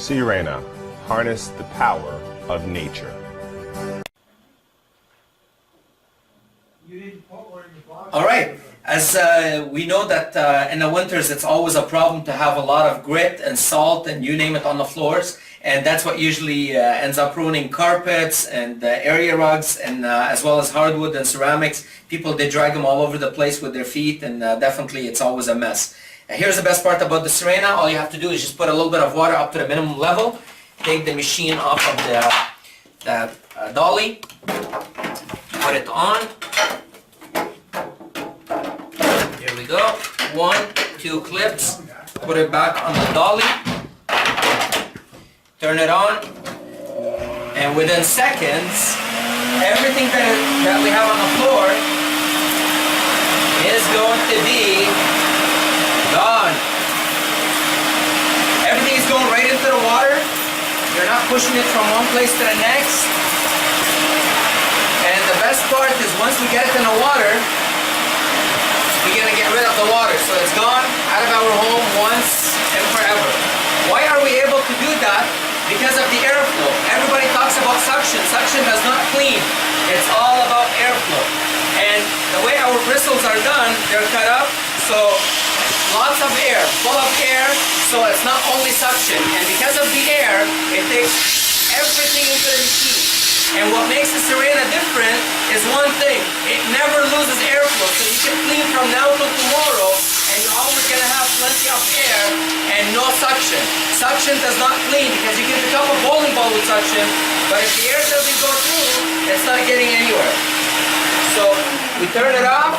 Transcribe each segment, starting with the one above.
Sirena, harness the power of nature. All right. As we know that in the winters it's always a problem to have a lot of grit and salt and you name it on the floors, and that's what usually ends up ruining carpets and area rugs and as well as hardwood and ceramics. People, they drag them all over the place with their feet, and definitely it's always a mess. Here's the best part about the Sirena. All you have to do is just put a little bit of water up to the minimum level, take the machine off of the dolly, put it on. Here we go. 1, 2 clips. Put it back on the dolly. Turn it on. And within seconds, everything that we have on the floor is going to be gone. Everything is going right into the water. You're not pushing it from one place to the next. And the best part is once we get it in the water, we're going to get rid of the water. So it's gone out of our home once and forever. Why are we able to do that? Because of the airflow. Everybody talks about suction. Suction does not clean. It's all about airflow. And the way our bristles are done, they're cut up, so lots of air, full of air, so it's not only suction. And because of the air, it takes everything into the machine. And what makes the Sirena different is one thing. It never loses airflow. So you can clean from now till tomorrow and you're always going to have plenty of air and no suction. Suction does not clean because you can pick up a bowling ball with suction, but if the air doesn't go through, it's not getting anywhere. So we turn it off,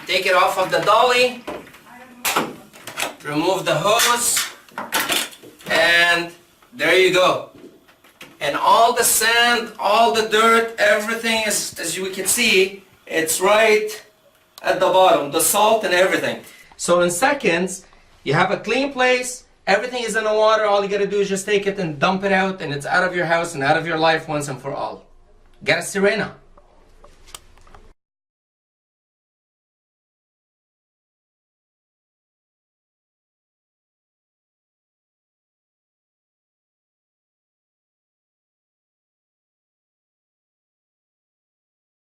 take it off of the dolly, remove the hose, and there you go. And all the sand, all the dirt, everything is, as we can see, it's right at the bottom, the salt and everything. So in seconds, you have a clean place, everything is in the water, all you gotta do is just take it and dump it out, and it's out of your house and out of your life once and for all. Get a Sirena.